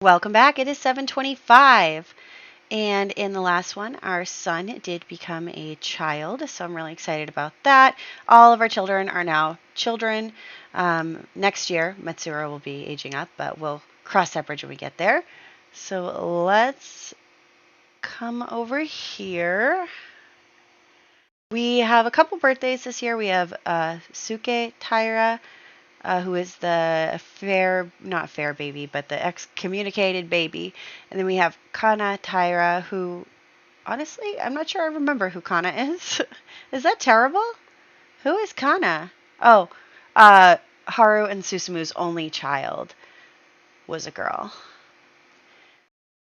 Welcome back. It is 7:25. And in the last one, our son did become a child. So I'm really excited about that. All of our children are now children. Next year, Mitsura will be aging up, but we'll cross that bridge when we get there. So let's come over here. We have a couple birthdays this year. We have Suke Taira, who is the not fair baby, but the excommunicated baby. And then we have Kana Taira, who, honestly, I'm not sure I remember who Kana is. Is that terrible? Who is Kana? Oh, Haru and Susumu's only child was a girl.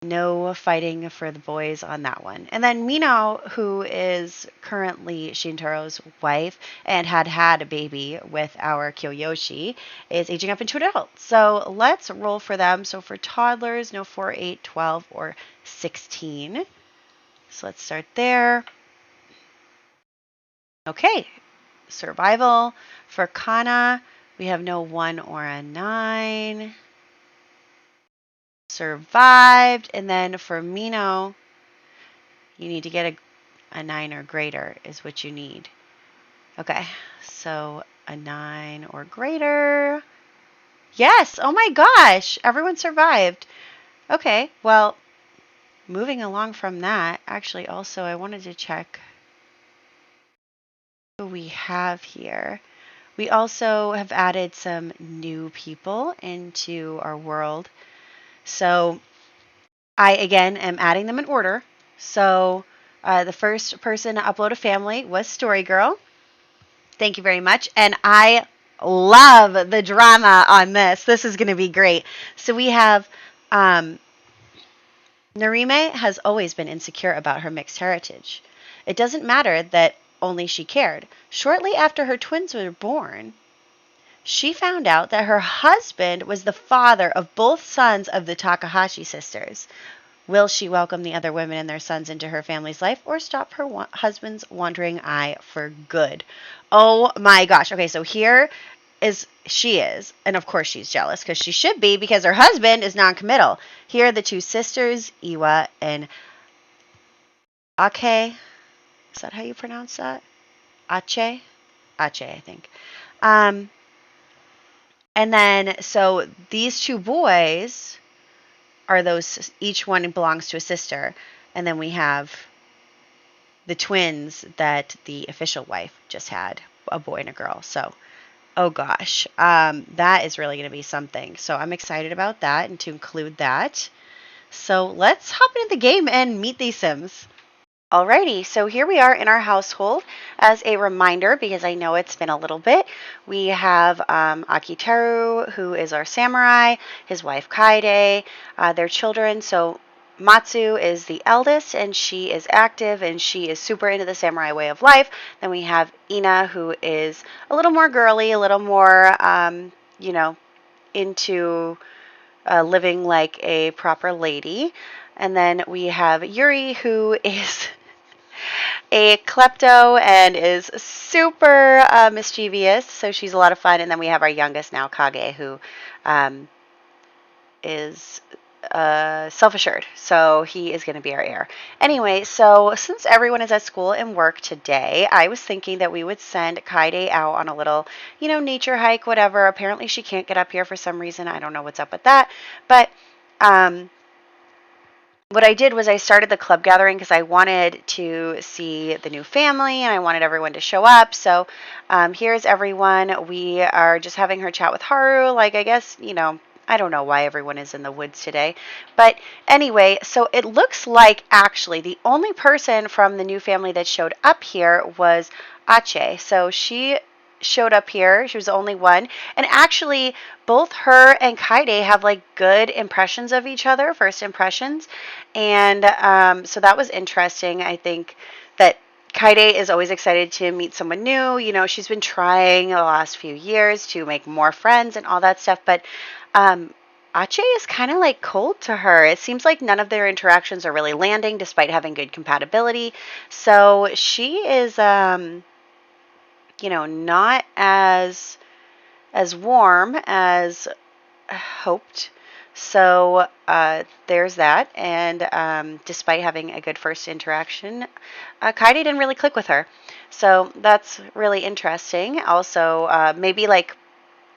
No fighting for the boys on that one. And then Mino, who is currently Shintaro's wife and had a baby with our Kyoyoshi, is aging up into an adult. So let's roll for them. So for toddlers, no 4, 8, 12, or 16. So let's start there. Okay, survival. For Kana, we have no 1 or a 9. Survived. And then for Mino, you need to get a 9 or greater is what you need. Okay, so a 9 or greater. Yes, oh my gosh, everyone survived. Okay, well, moving along from that, actually also I wanted to check who we have here. We also have added some new people into our world. So I, again, am adding them in order. So the first person to upload a family was Story Girl. Thank you very much. And I love the drama on this. This is going to be great. So we have Narime has always been insecure about her mixed heritage. It doesn't matter that only she cared. Shortly after her twins were born, she found out that her husband was the father of both sons of the Takahashi sisters. Will she welcome the other women and their sons into her family's life or stop her husband's wandering eye for good? Oh my gosh. Okay, so here she is, and of course she's jealous because she should be because her husband is non-committal. Here are the two sisters, Iwa and Ake. Is that how you pronounce that? Ache? Ache, I think. And then, so these two boys are those, each one belongs to a sister. And then we have the twins that the official wife just had, a boy and a girl. So, oh gosh, that is really going to be something. So I'm excited about that and to include that. So let's hop into the game and meet these Sims. Alrighty, so here we are in our household. As a reminder, because I know it's been a little bit, we have Akiteru, who is our samurai, his wife Kaide, their children. So Matsu is the eldest, and she is active, and she is super into the samurai way of life. Then we have Ina, who is a little more girly, a little more, into living like a proper lady. And then we have Yuri, who is a klepto and is super mischievous, so she's a lot of fun. And then we have our youngest now, Kage, who is self-assured, so he is going to be our heir. Anyway, so since everyone is at school and work today, I was thinking that we would send Kaide out on a little, nature hike, whatever. Apparently she can't get up here for some reason. I don't know what's up with that, but what I did was I started the club gathering because I wanted to see the new family and I wanted everyone to show up. So here's everyone. We are just having her chat with Haru. Like, I guess, I don't know why everyone is in the woods today. But anyway, so it looks like actually the only person from the new family that showed up here was Ache. So she showed up here. She was the only one. And actually, both her and Kaide have like good impressions of each other, first impressions. And so that was interesting. I think that Kaide is always excited to meet someone new. She's been trying the last few years to make more friends and all that stuff. But Ache is kind of like cold to her. It seems like none of their interactions are really landing despite having good compatibility. So she is not as warm as hoped. So there's that. And despite having a good first interaction, Kaede didn't really click with her. So that's really interesting. Also, maybe like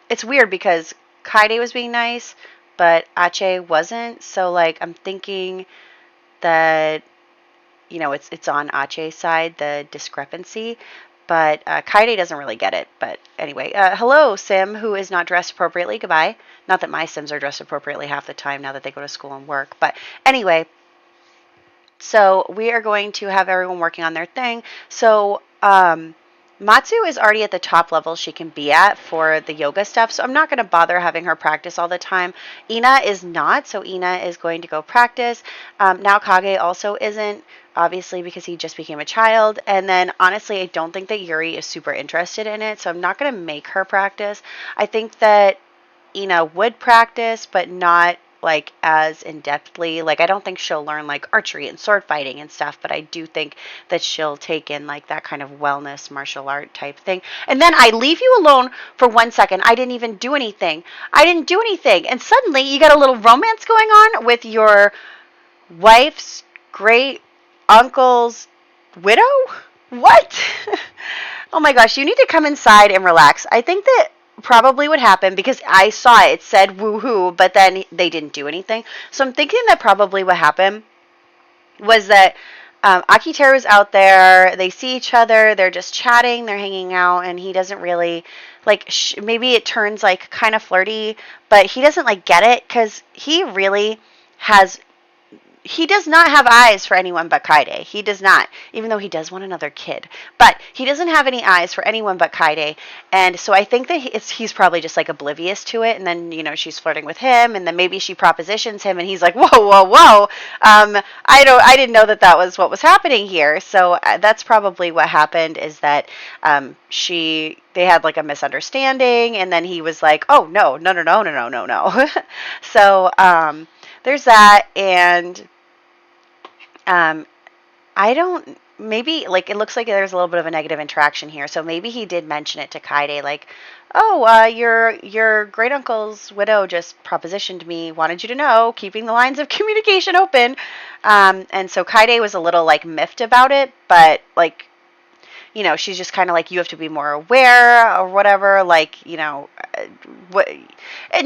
it's weird because Kaede was being nice, but Ache wasn't. So like I'm thinking that it's on Ache's side, the discrepancy. But Kaede doesn't really get it. But anyway, hello, Sim, who is not dressed appropriately. Goodbye. Not that my Sims are dressed appropriately half the time now that they go to school and work. But anyway, so we are going to have everyone working on their thing. So Matsu is already at the top level she can be at for the yoga stuff, so I'm not going to bother having her practice all the time. Ina is not, so Ina is going to go practice. Now Kage also isn't, obviously because he just became a child. And then honestly, I don't think that Yuri is super interested in it, so I'm not going to make her practice. I think that Ina would practice, but not like as in-depthly. Like I don't think she'll learn like archery and sword fighting and stuff, but I do think that she'll take in like that kind of wellness martial art type thing. And then I leave you alone for 1 second. I didn't even do anything. And suddenly you got a little romance going on with your wife's great uncle's widow? What? Oh my gosh, you need to come inside and relax. I think that probably what happened, because I saw it said woohoo, but then they didn't do anything. So I'm thinking that probably what happened was that Akiteru's out there, they see each other, they're just chatting, they're hanging out, and he doesn't really, like, maybe it turns, like, kind of flirty, but he doesn't, like, get it, because he does not have eyes for anyone but Kaede. He does not, even though he does want another kid. But he doesn't have any eyes for anyone but Kaede. And so I think that he's probably just like oblivious to it. And then, she's flirting with him. And then maybe she propositions him and he's like, whoa, whoa, whoa. I didn't know that was what was happening here. So that's probably what happened, is that they had like a misunderstanding. And then he was like, oh, no. So there's that. And maybe, like, it looks like there's a little bit of a negative interaction here, so maybe he did mention it to Kaede, like, oh, your great uncle's widow just propositioned me, wanted you to know, keeping the lines of communication open, and so Kaede was a little, like, miffed about it, but, like, she's just kind of like, you have to be more aware or whatever, like, and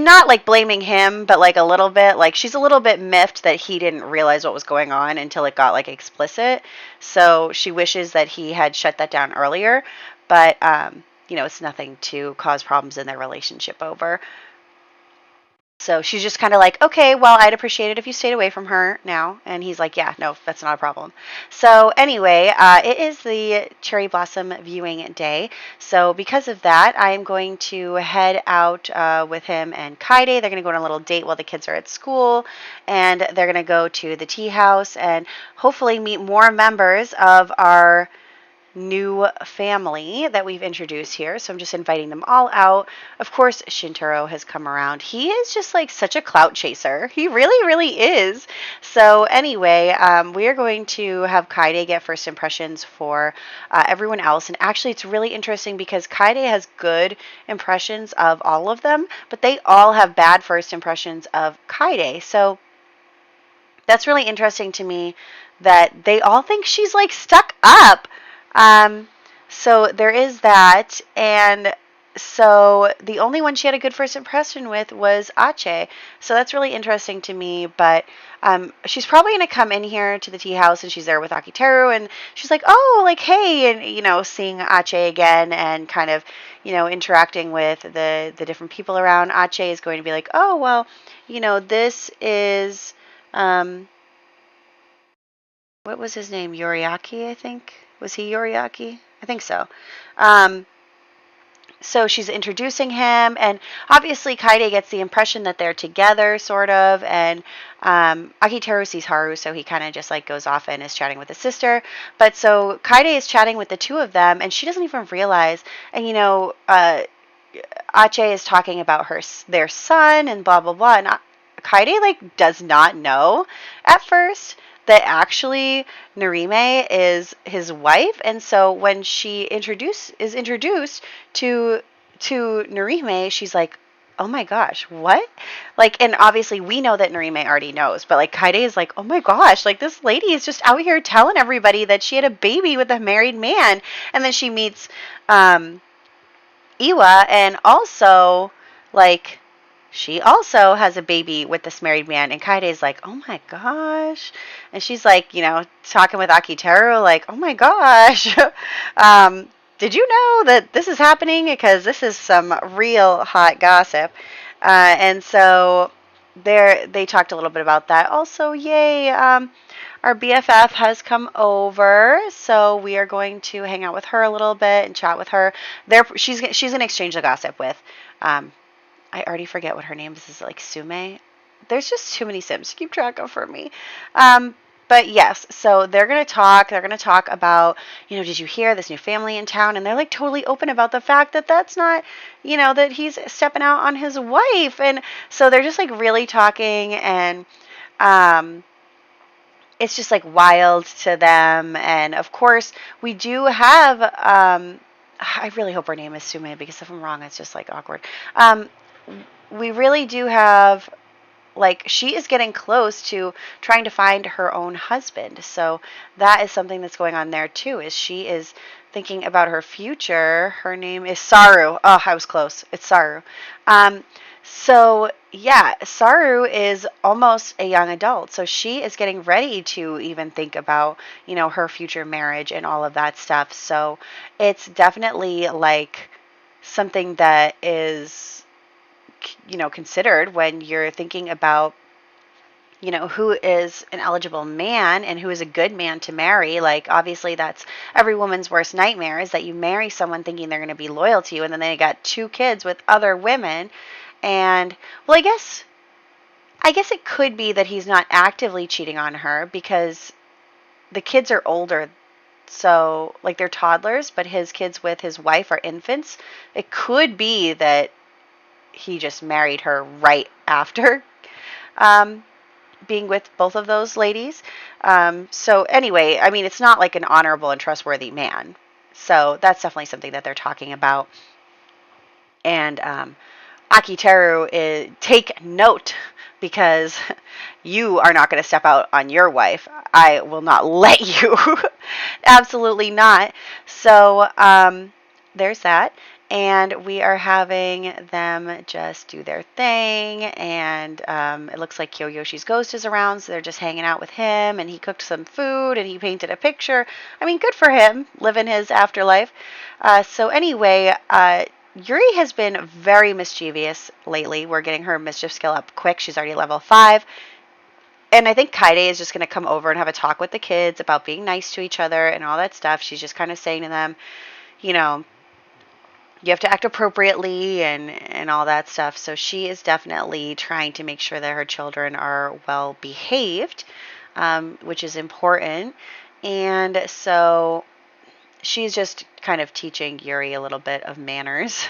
not like blaming him, but like a little bit, like she's a little bit miffed that he didn't realize what was going on until it got like explicit. So she wishes that he had shut that down earlier, but it's nothing to cause problems in their relationship over. So she's just kind of like, okay, well, I'd appreciate it if you stayed away from her now. And he's like, yeah, no, that's not a problem. So anyway, it is the cherry blossom viewing day. So because of that, I am going to head out with him and Kaede. They're going to go on a little date while the kids are at school. And they're going to go to the tea house and hopefully meet more members of our new family that we've introduced here. So I'm just inviting them all out. Of course, Shintaro has come around. He is just like such a clout chaser. He really, really is. So anyway, we are going to have Kaede get first impressions for everyone else. And actually, it's really interesting because Kaede has good impressions of all of them, but they all have bad first impressions of Kaede. So that's really interesting to me that they all think she's like stuck up. So there is that, and so the only one she had a good first impression with was Ache. So that's really interesting to me, but she's probably going to come in here to the tea house, and she's there with Akiteru, and she's like, oh, like, hey, and, seeing Ache again and kind of, interacting with the different people around. Ache is going to be like, oh, well, this is, what was his name? Yoriaki, I think. Was he Yoriaki? I think so. So she's introducing him, and obviously Kaede gets the impression that they're together, sort of, and Akiteru sees Haru, so he kind of just like goes off and is chatting with his sister. But so Kaede is chatting with the two of them, and she doesn't even realize, and Ache is talking about their son and blah blah blah, and Kaede like does not know at first that actually Narime is his wife. And so when she is introduced to Narime, she's like, oh my gosh, what? Like, and obviously we know that Narime already knows, but like Kaide is like, oh my gosh, like this lady is just out here telling everybody that she had a baby with a married man. And then she meets Iwa, and also, like, she also has a baby with this married man. And Kaide's like, oh my gosh. And she's like, talking with Akiteru, like, oh my gosh. Did you know that this is happening? Because this is some real hot gossip. And so they talked a little bit about that. Also, yay, our BFF has come over, so we are going to hang out with her a little bit and chat with her. She's going to exchange the gossip with. I already forget what her name is. Is it like Sume? There's just too many Sims to keep track of for me. But yes, so they're going to talk. They're going to talk about, did you hear this new family in town? And they're like totally open about the fact that that's not, that he's stepping out on his wife. And so they're just like really talking, and it's just like wild to them. And of course, we do have, I really hope her name is Sume, because if I'm wrong, it's just like awkward. We really do have, like, she is getting close to trying to find her own husband. So that is something that's going on there too, is she is thinking about her future. Her name is Saru. Oh, I was close. It's Saru. So yeah, Saru is almost a young adult. So she is getting ready to even think about, her future marriage and all of that stuff. So it's definitely like something that is, considered when you're thinking about, who is an eligible man and who is a good man to marry. Like, obviously that's every woman's worst nightmare, is that you marry someone thinking they're going to be loyal to you, and then they got 2 kids with other women. And well, I guess it could be that he's not actively cheating on her, because the kids are older. So like they're toddlers, but his kids with his wife are infants. It could be that he just married her right after being with both of those ladies. So anyway, I mean, it's not like an honorable and trustworthy man. So that's definitely something that they're talking about. And Akiteru is, take note, because you are not going to step out on your wife. I will not let you. Absolutely not. So there's that. And we are having them just do their thing. And it looks like Kyoyoshi's ghost is around, so they're just hanging out with him. And he cooked some food, and he painted a picture. I mean, good for him, living his afterlife. So anyway, Yuri has been very mischievous lately. We're getting her mischief skill up quick. She's already level 5. And I think Kaide is just going to come over and have a talk with the kids about being nice to each other and all that stuff. She's just kind of saying to them, you have to act appropriately and all that stuff. So she is definitely trying to make sure that her children are well behaved, which is important. And so she's just kind of teaching Yuri a little bit of manners.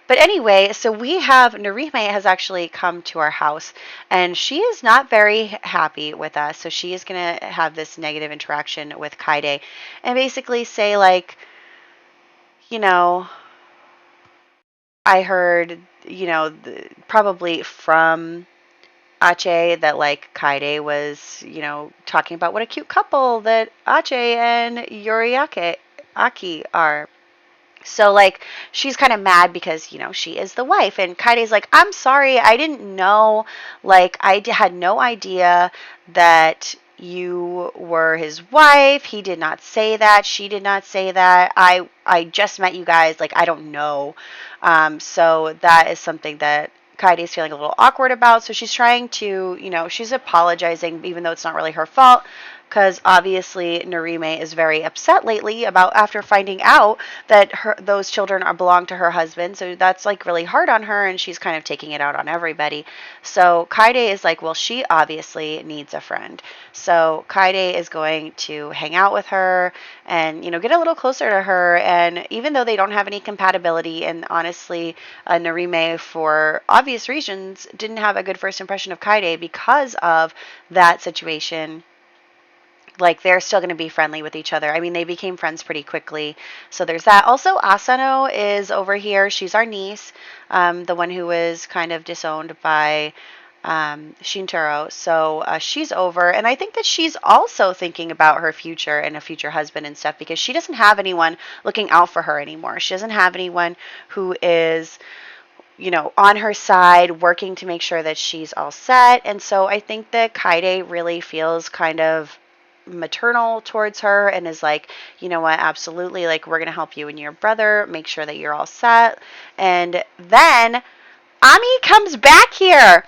But anyway, so we have, Narime has actually come to our house, and she is not very happy with us. So she is going to have this negative interaction with Kaide and basically say, like, I heard, probably from Ache that, like, Kaide was, talking about what a cute couple that Ache and Yuriake Aki are. So, like, she's kind of mad because, she is the wife. And Kaide's like, I'm sorry, I didn't know. Like, I had no idea that you were his wife. He did not say that. She did not say that. I just met you guys. Like, I don't know. So that is something that Kaide is feeling a little awkward about. So she's trying to, she's apologizing, even though it's not really her fault. Because obviously Narime is very upset lately about after finding out that those children belong to her husband. So that's like really hard on her, and she's kind of taking it out on everybody. So Kaide is like, well, she obviously needs a friend. So Kaide is going to hang out with her and, get a little closer to her. And even though they don't have any compatibility, and honestly, Narime, for obvious reasons, didn't have a good first impression of Kaide because of that situation like they're still going to be friendly with each other. I mean, they became friends pretty quickly. So there's that. Also, Asano is over here. She's our niece, the one who was kind of disowned by Shintaro. So she's over. And I think that she's also thinking about her future and a future husband and stuff because she doesn't have anyone looking out for her anymore. She doesn't have anyone who is, you know, on her side, working to make sure that she's all set. And so I think that Kaede really feels kind of maternal towards her and is like, you know what, absolutely, like, we're going to help you and your brother make sure that you're all set. And then Ami comes back here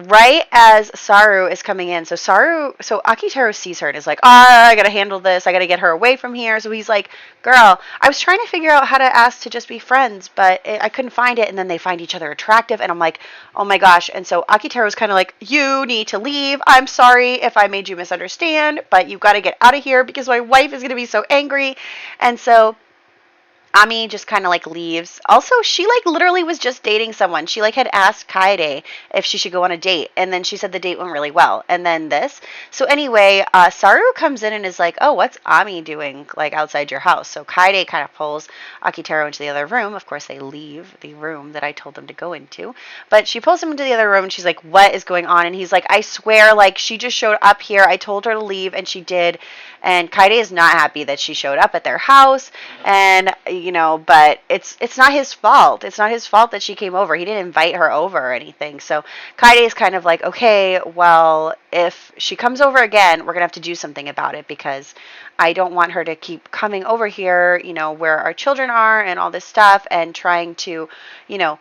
right as Saru is coming in. So Akitaro sees her and is like, I gotta handle this. I gotta get her away from here. So he's like, girl, I was trying to figure out how to ask to just be friends, but I couldn't find it. And then they find each other attractive. And I'm like, oh my gosh. And so Akitaro's kind of like, you need to leave. I'm sorry if I made you misunderstand, but you gotta get out of here because my wife is gonna be so angry. And so Ami just kind of like leaves. Also, she like literally was just dating someone. She like had asked Kaede if she should go on a date, and then she said the date went really well. And then this. So anyway, Saru comes in and is like, "Oh, what's Ami doing like outside your house?" So Kaede kind of pulls Akitaro into the other room. Of course, they leave the room that I told them to go into. But she pulls him into the other room and she's like, "What is going on?" And he's like, "I swear, like she just showed up here. I told her to leave and she did." And Kaede is not happy that she showed up at their house, and you know, but it's not his fault. It's not his fault that she came over. He didn't invite her over or anything. So Kaede is kind of like, okay, well, if she comes over again, we're gonna have to do something about it because I don't want her to keep coming over here, you know, where our children are and all this stuff, and trying to, you know,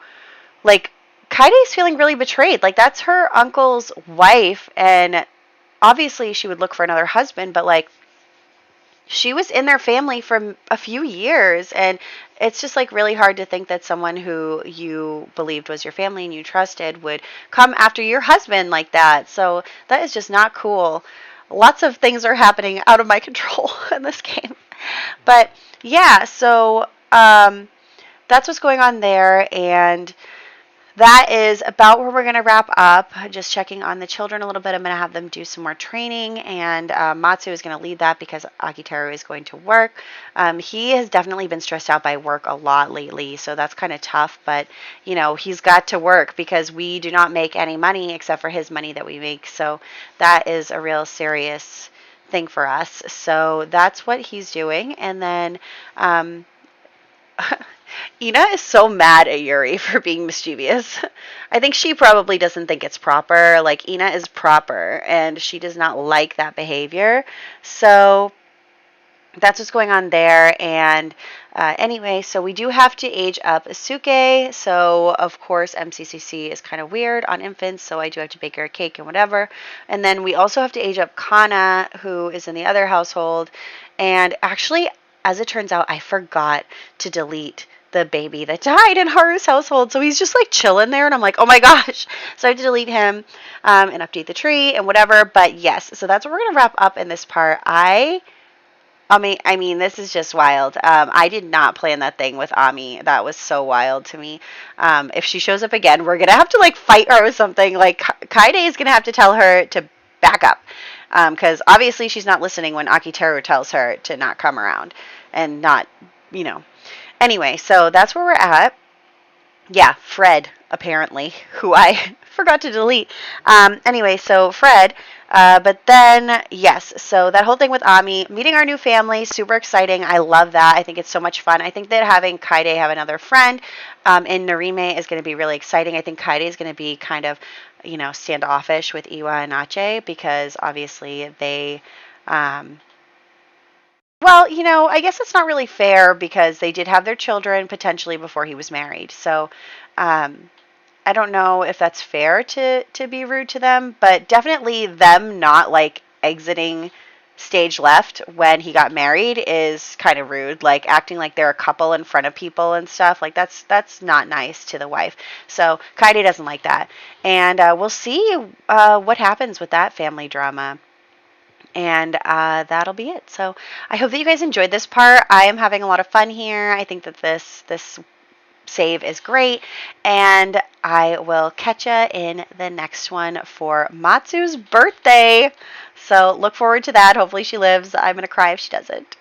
like Kaide's feeling really betrayed. Like that's her uncle's wife, and obviously she would look for another husband, but like she was in their family for a few years, and it's just like really hard to think that someone who you believed was your family and you trusted would come after your husband like that. So that is just not cool. Lots of things are happening out of my control in this game. But yeah, so that's what's going on there, and that is about where we're going to wrap up. Just checking on the children a little bit. I'm going to have them do some more training, and Matsu is going to lead that because Akitaro is going to work. He has definitely been stressed out by work a lot lately, so that's kind of tough, but, you know, he's got to work because we do not make any money except for his money that we make, so that is a real serious thing for us. So that's what he's doing, and then Ina is so mad at Yuri for being mischievous. I think she probably doesn't think it's proper. Like, Ina is proper, and she does not like that behavior. So that's what's going on there. And anyway, so we do have to age up Asuke. So, of course, MCCC is kind of weird on infants, so I do have to bake her a cake and whatever. And then we also have to age up Kana, who is in the other household. And actually, as it turns out, I forgot to delete the baby that died in Haru's household. So he's just like chilling there, and I'm like, oh my gosh. So I have to delete him and update the tree and whatever. But yes, so that's what we're going to wrap up in this part. I mean, this is just wild. I did not plan that thing with Ami. That was so wild to me. If she shows up again, we're going to have to like fight her or something. Like Kaede is going to have to tell her to back up. Because obviously she's not listening when Akitaro tells her to not come around and not, you know. Anyway, so that's where we're at. Yeah, Fred, apparently, who I forgot to delete. Anyway, so Fred, but then, yes, so that whole thing with Ami, meeting our new family, super exciting. I love that. I think it's so much fun. I think that having Kaede have another friend in Narime is going to be really exciting. I think Kaede is going to be kind of, you know, standoffish with Iwa and Ache because obviously they... well, you know, I guess it's not really fair because they did have their children potentially before he was married. So I don't know if that's fair to be rude to them, but definitely them not like exiting stage left when he got married is kind of rude. Like acting like they're a couple in front of people and stuff. Like that's not nice to the wife. So Kaede doesn't like that. And we'll see what happens with that family drama. And that'll be it. So I hope that you guys enjoyed this part. I am having a lot of fun here. I think that this save is great. And I will catch you in the next one for Matsu's birthday. So look forward to that. Hopefully she lives. I'm going to cry if she doesn't.